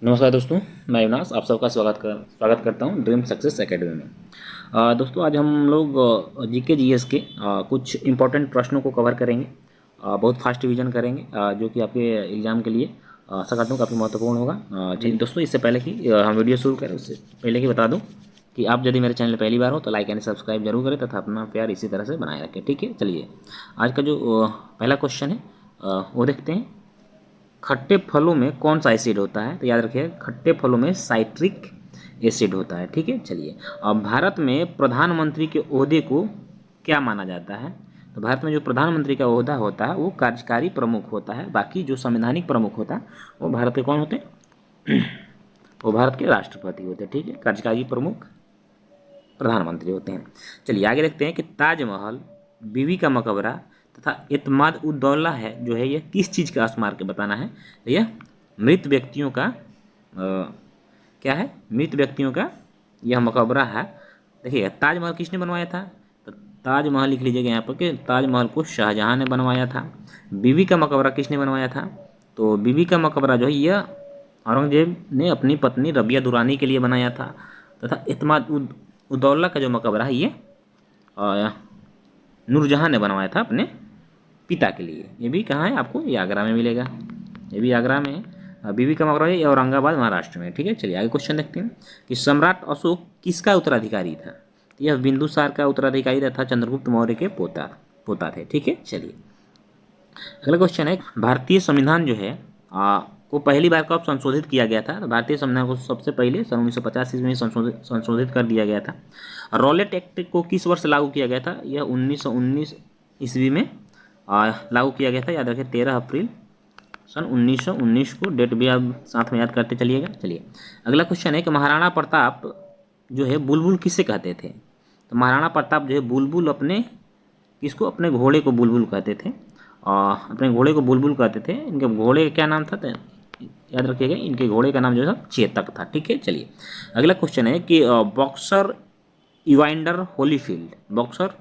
नमस्कार दोस्तों, मैं युवनास आप सबका स्वागत करता हूं ड्रीम सक्सेस एकेडमी में। दोस्तों आज हम लोग जीके जीएस के कुछ इंपॉर्टेंट प्रश्नों को कवर करेंगे। बहुत फास्ट रिवीजन करेंगे जो कि आपके एग्ज़ाम के लिए आशा करता हूँ काफ़ी महत्वपूर्ण होगा। चलिए दोस्तों, इससे पहले कि हम वीडियो शुरू करें उससे पहले कि बता दूँ कि आप यदि मेरे चैनल पहली बार हो तो लाइक एंड सब्सक्राइब जरूर करें तथा अपना प्यार इसी तरह से बनाए रखें। ठीक है, चलिए आज का जो पहला क्वेश्चन है वो देखते हैं। खट्टे फलों में कौन सा एसिड होता है? तो याद रखिए, खट्टे फलों में साइट्रिक एसिड होता है। ठीक है, चलिए अब भारत में प्रधानमंत्री के ओहदे को क्या माना जाता है? तो भारत में जो प्रधानमंत्री का ओहदा होता है वो कार्यकारी प्रमुख होता है। बाकी जो संवैधानिक प्रमुख होता है वो भारत के कौन होते हैं? वो भारत के राष्ट्रपति होते हैं। ठीक है, कार्यकारी प्रमुख प्रधानमंत्री होते हैं। चलिए आगे देखते हैं कि ताजमहल, बीवी का मकबरा तथा एतमाद उद दौला है जो है, यह किस चीज़ का स्मारक बताना है? तो यह मृत व्यक्तियों का क्या है? मृत व्यक्तियों का यह मकबरा है। देखिए ताजमहल किसने बनवाया था? तो ताजमहल लिख लीजिएगा यहाँ पर कि ताजमहल को शाहजहां ने बनवाया था। बीवी का मकबरा किसने बनवाया था? तो बीवी का मकबरा जो है यह औरंगजेब ने अपनी पत्नी रबिया दुरानी के लिए बनाया था। तथा एतमाद उद दौला का जो मकबरा है ये नूरजहां ने बनवाया था अपने पिता के लिए। ये भी कहाँ है? आपको ये आगरा में मिलेगा। ये भी आगरा में है। बीबी का मकबरा ये औरंगाबाद महाराष्ट्र में। ठीक है, चलिए आगे क्वेश्चन देखते हैं कि सम्राट अशोक किसका उत्तराधिकारी था? यह बिंदुसार का उत्तराधिकारी तथा चंद्रगुप्त मौर्य के पोता थे। ठीक है, चलिए अगला क्वेश्चन है, भारतीय संविधान जो है को पहली बार कब संशोधित किया गया था? तो भारतीय संविधान को सबसे पहले सन 1950 ईस्वी में संशोधित कर दिया गया था। रॉलेट एक्ट को किस वर्ष लागू किया गया था? यह 1919 ईस्वी में लागू किया गया था। याद रखें 13 अप्रैल सन 1919 को। डेट भी आप साथ में याद करते चलिएगा। चलिए अगला क्वेश्चन है कि महाराणा प्रताप जो है बुलबुल किसे कहते थे? तो महाराणा प्रताप जो है बुलबुल अपने किसको? अपने घोड़े को बुलबुल कहते थे। अपने घोड़े को बुलबुल कहते थे। इनके घोड़े का क्या नाम था? याद रखिएगा, इनके घोड़े का नाम जो है चेतक था। ठीक है, चलिए अगला क्वेश्चन है कि बॉक्सर इवाइंडर होलीफील्ड, बॉक्सर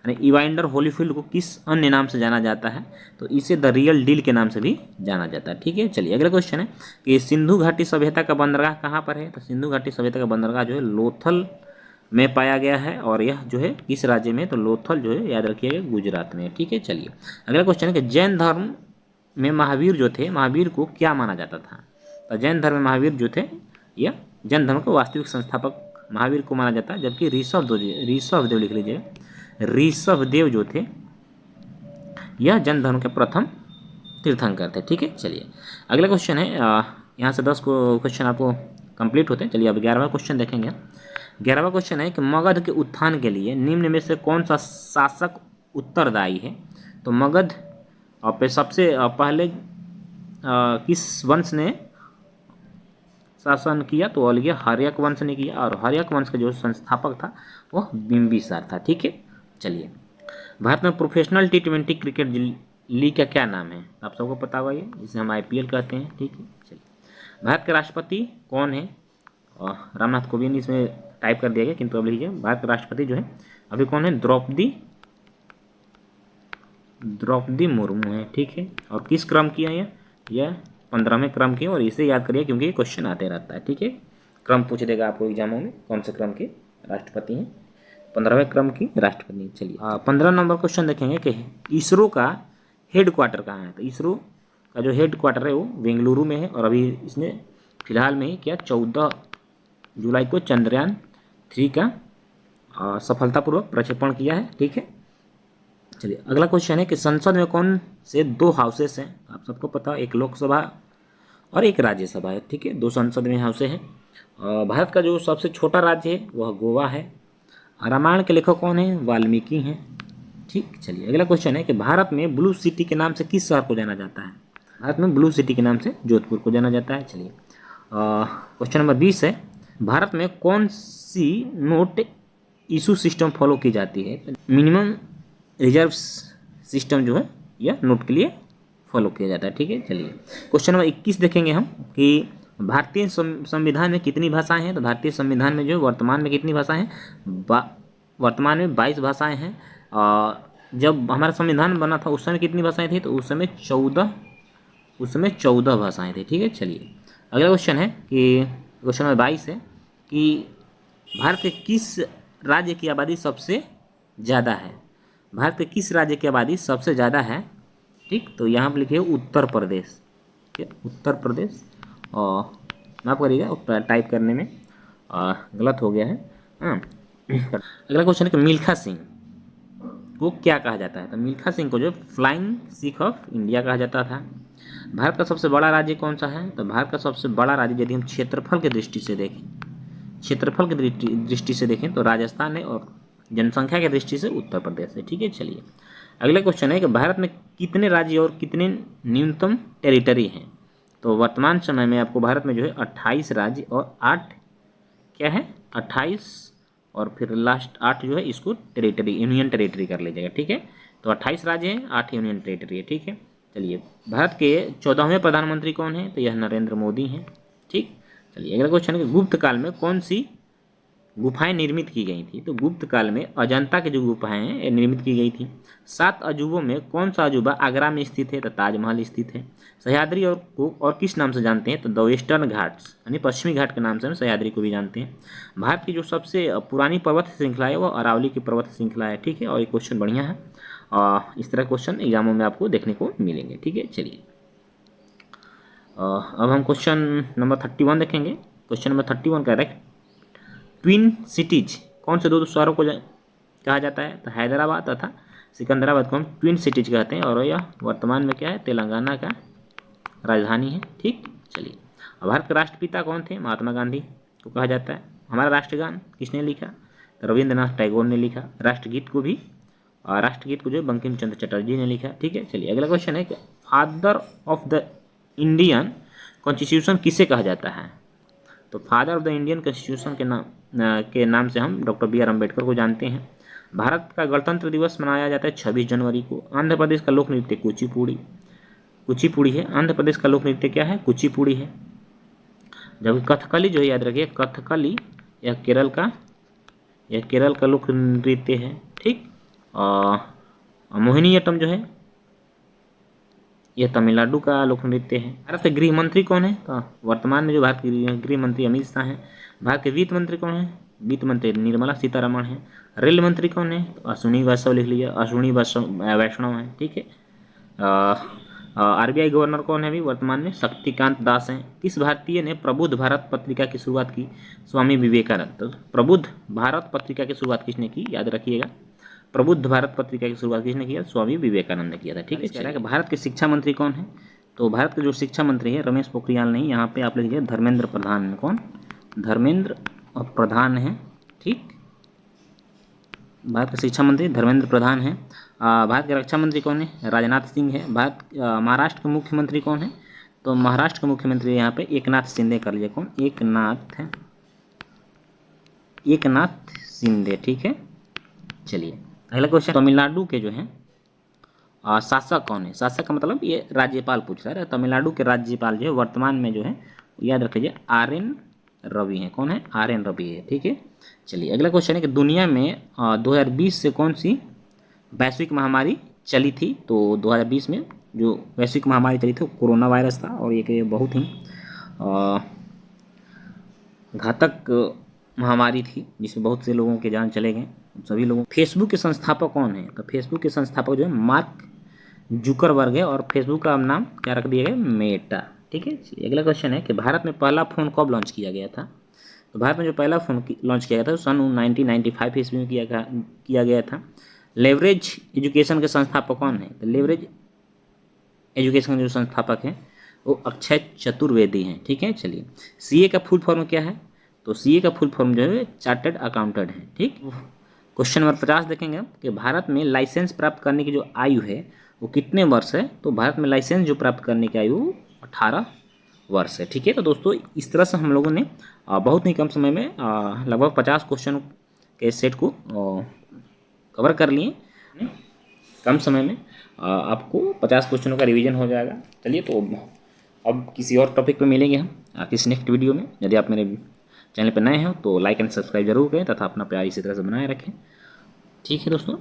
यानी इवाइंडर होलीफील्ड को किस अन्य नाम से जाना जाता है? तो इसे द रियल डील के नाम से भी जाना जाता है। ठीक है, चलिए अगला क्वेश्चन है कि सिंधु घाटी सभ्यता का बंदरगाह कहाँ पर है? तो सिंधु घाटी सभ्यता का बंदरगाह जो है लोथल में पाया गया है। और यह जो है किस राज्य में? तो लोथल जो है याद रखिएगा गुजरात में। ठीक है, चलिए अगला क्वेश्चन है कि जैन धर्म में महावीर जो थे, महावीर को क्या माना जाता था? तो जैन धर्म में महावीर जो थे यह जैन धर्म के वास्तविक संस्थापक महावीर को माना जाता है। जबकि ऋषभदेव लिख लीजिए, ऋषभदेव जो थे यह जैन धर्म के प्रथम तीर्थंकर थे। ठीक है, चलिए अगला क्वेश्चन है, यहाँ से 10 क्वेश्चन आपको कंप्लीट होते हैं। चलिए अब 11वां क्वेश्चन देखेंगे। 11वां क्वेश्चन है कि मगध के उत्थान के लिए निम्न में से कौन सा शासक उत्तरदायी है? तो मगध पे सबसे पहले किस वंश ने शासन किया? तो अलग हर्यक वंश ने किया। और हर्यक वंश का जो संस्थापक था वह बिंबिसार था। ठीक है, चलिए भारत में प्रोफेशनल T20 क्रिकेट लीग का क्या नाम है? आप सबको पता होगा, ये जिसे हम IPL कहते हैं। ठीक है, चलिए भारत के राष्ट्रपति कौन है? रामनाथ कोविंद इसमें टाइप कर दिया गया, किंतु अब लीजिए भारत के राष्ट्रपति जो है अभी कौन है? द्रौपदी मुर्मू है। ठीक है, और किस क्रम की है? यह 15वें क्रम की। और इसे याद करिए क्योंकि ये क्वेश्चन आते रहता है। ठीक है, क्रम पूछ देगा आपको एग्जामों में, कौन से क्रम के राष्ट्रपति हैं? 15वें क्रम की राष्ट्रपति। चलिए 15 नंबर क्वेश्चन देखेंगे कि इसरो का हेड क्वार्टर कहाँ है? तो इसरो का जो हेड क्वार्टर है वो बेंगलुरु में है। और अभी इसने फिलहाल में ही क्या 14 जुलाई को चंद्रयान 3 का सफलतापूर्वक प्रक्षेपण किया है। ठीक है, चलिए अगला क्वेश्चन है कि संसद में कौन से 2 हाउसेस हैं? आप सबको पता है, एक लोकसभा और एक राज्यसभा है। ठीक है, 2 संसद में हाउसेस हैं। भारत का जो सबसे छोटा राज्य है वह गोवा है। रामायण के लेखक कौन है? वाल्मीकि हैं। ठीक, चलिए अगला क्वेश्चन है कि भारत में ब्लू सिटी के नाम से किस शहर को जाना जाता है? भारत में ब्लू सिटी के नाम से जोधपुर को जाना जाता है। चलिए क्वेश्चन नंबर 20 है, भारत में कौन सी नोट इशू सिस्टम फॉलो की जाती है? मिनिमम रिजर्व सिस्टम जो है यह नोट के लिए फॉलो किया जाता है। ठीक है, चलिए क्वेश्चन नंबर 21 देखेंगे हम कि भारतीय संविधान में कितनी भाषाएं हैं? तो भारतीय संविधान में जो वर्तमान में कितनी भाषाएं हैं? वर्तमान में 22 भाषाएं हैं। जब हमारा संविधान बना था उस समय कितनी भाषाएं थी? तो उस समय 14 भाषाएं थी। ठीक है, चलिए अगला क्वेश्चन है कि क्वेश्चन नंबर 22 है कि भारत के किस राज्य की आबादी सबसे ज़्यादा है। भारत के किस राज्य की आबादी सबसे ज़्यादा है, ठीक। तो यहाँ पर लिखिए उत्तर प्रदेश, ठीक है, उत्तर प्रदेश। और माफ करिएगा टाइप करने में गलत हो गया है। हाँ, अगला क्वेश्चन है कि मिल्खा सिंह को क्या कहा जाता है। तो मिल्खा सिंह को जो फ्लाइंग सिख ऑफ इंडिया कहा जाता था। भारत का सबसे बड़ा राज्य कौन सा है। तो भारत का सबसे बड़ा राज्य यदि हम क्षेत्रफल की दृष्टि से देखें, क्षेत्रफल की दृष्टि से देखें तो राजस्थान है, और जनसंख्या की दृष्टि से उत्तर प्रदेश है, ठीक है। चलिए अगला क्वेश्चन है कि भारत में कितने राज्य और कितने न्यूनतम टेरिटरी हैं। तो वर्तमान समय में आपको भारत में जो है 28 राज्य और 8 क्या है 28 और फिर लास्ट 8 जो है इसको टेरिटरी यूनियन टेरिटरी कर लीजिएगा, ठीक है। तो 28 राज्य हैं, 8 यूनियन टेरिटरी है, ठीक है। चलिए भारत के 14वें प्रधानमंत्री कौन है। तो यह नरेंद्र मोदी हैं, ठीक। चलिए अगला क्वेश्चन है कि गुप्त काल में कौन सी गुफाएं निर्मित की गई थी। तो गुप्त काल में अजंता की जो गुफाएं हैं ये निर्मित की गई थी। 7 अजूबों में कौन सा अजूबा आगरा में स्थित है। तो ताजमहल स्थित है। सह्याद्री और किस नाम से जानते हैं। तो द वेस्टर्न घाट्स यानी पश्चिमी घाट के नाम से हम सह्याद्री को भी जानते हैं। भारत की जो सबसे पुरानी पर्वत श्रृंखला है वो अरावली की पर्वत श्रृंखला है, ठीक है। और ये क्वेश्चन बढ़िया है, इस तरह क्वेश्चन एग्जामों में आपको देखने को मिलेंगे, ठीक है। चलिए अब हम क्वेश्चन नंबर 31 देखेंगे। क्वेश्चन नंबर 31 कह रहा है ट्विन सिटीज कौन से दो शहरों को कहा जाता है। तो हैदराबाद तथा सिकंदराबाद को हम ट्विन सिटीज कहते हैं, और यह वर्तमान में क्या है तेलंगाना का राजधानी है, ठीक। चलिए अब भारत के राष्ट्रपिता कौन थे। महात्मा गांधी को कहा जाता है। हमारा राष्ट्रगान किसने लिखा। तो रविंद्रनाथ टैगोर ने लिखा। राष्ट्रगीत को भी जो बंकिम चंद्र चटर्जी ने लिखा, ठीक है। चलिए अगला क्वेश्चन है कि father of the Indian constitution किसे कहा जाता है। तो father of the Indian constitution के नाम से हम डॉक्टर बी आर अम्बेडकर को जानते हैं। भारत का गणतंत्र दिवस मनाया जाता है 26 जनवरी को। आंध्र प्रदेश का लोक नृत्य कुचिपुड़ी है। आंध्र प्रदेश का लोक नृत्य क्या है कुचिपुड़ी है। जबकि कथकली जो है याद रखिए कथकली यह केरल का लोक नृत्य है, ठीक। मोहिनीअट्टम जो है यह तमिलनाडु का लोक नृत्य है। भारत के गृह मंत्री कौन है। तो वर्तमान में जो भारत के गृह मंत्री अमित शाह हैं। भारत के वित्त मंत्री कौन है। वित्त मंत्री निर्मला सीतारमण है। रेल मंत्री कौन है। तो अश्विनी वैष्णव लिख लीजिए, अश्विनी वैष्णव है, ठीक है। आरबीआई गवर्नर कौन है अभी वर्तमान में शक्तिकांत दास हैं। किस भारतीय ने प्रबुद्ध भारत पत्रिका की शुरुआत की। स्वामी विवेकानंद। तो प्रबुद्ध भारत पत्रिका की शुरुआत किसने की याद रखिएगा। प्रबुद्ध भारत पत्रिका की शुरुआत किसने किया स्वामी विवेकानंद ने किया था, ठीक है। कह रहा है कि भारत के शिक्षा मंत्री कौन है। तो भारत के जो शिक्षा मंत्री है रमेश पोखरियाल नहीं, यहाँ पे आप लिखिए धर्मेंद्र प्रधान। कौन धर्मेंद्र प्रधान है, ठीक। भारत के शिक्षा मंत्री धर्मेंद्र प्रधान है। भारत के रक्षा मंत्री कौन है राजनाथ सिंह है। महाराष्ट्र के मुख्यमंत्री कौन है। तो महाराष्ट्र के मुख्यमंत्री यहाँ पे एकनाथ शिंदे कर लीजिए। कौन एकनाथ शिंदे, ठीक है। चलिए अगला क्वेश्चन तमिलनाडु के जो है शासक कौन है। शासक का मतलब ये राज्यपाल पूछ रहा है। तमिलनाडु के राज्यपाल जो है वर्तमान में जो है याद रखिए RN रवि हैं। कौन है RN रवि है, ठीक है। चलिए अगला क्वेश्चन है कि दुनिया में 2020 से कौन सी वैश्विक महामारी चली थी। तो 2020 में जो वैश्विक महामारी चली थी वो कोरोना वायरस था, और ये बहुत ही घातक महामारी थी जिसमें बहुत से लोगों के जान चले गए। सभी लोगों फेसबुक के संस्थापक कौन है। तो फेसबुक के संस्थापक जो है मार्क जुकरबर्ग है, और फेसबुक का नाम क्या रख दिया गया मेटा, ठीक है। अगला क्वेश्चन है कि भारत में पहला फ़ोन कब लॉन्च किया गया था। तो भारत में जो पहला फ़ोन लॉन्च किया गया था सन 1995 ईस्वी में किया गया था। लेवरेज एजुकेशन के संस्थापक कौन है। तो लेवरेज एजुकेशन के जो संस्थापक हैं वो अक्षय चतुर्वेदी हैं, ठीक है। चलिए CA का फुल फॉर्म क्या है। तो CA का फुल फॉर्म जो है चार्टर्ड अकाउंटेंट है, ठीक। क्वेश्चन नंबर 50 देखेंगे कि भारत में लाइसेंस प्राप्त करने की जो आयु है वो कितने वर्ष है। तो भारत में लाइसेंस जो प्राप्त करने की आयु 18 वर्ष है, ठीक है। तो दोस्तों इस तरह से हम लोगों ने बहुत ही कम समय में लगभग 50 क्वेश्चन के सेट को कवर कर लिए। कम समय में आपको 50 क्वेश्चनों का रिवीजन हो जाएगा। चलिए तो अब किसी और टॉपिक पे मिलेंगे हम किसी नेक्स्ट वीडियो में। यदि आप मेरे चैनल पर नए हो तो लाइक एंड सब्सक्राइब जरूर करें तथा अपना प्यार इसी तरह से बनाए रखें, ठीक है दोस्तों।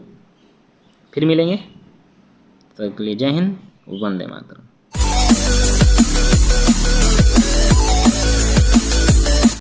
फिर मिलेंगे, तब तक के लिए जय हिंद, वंदे मातरम।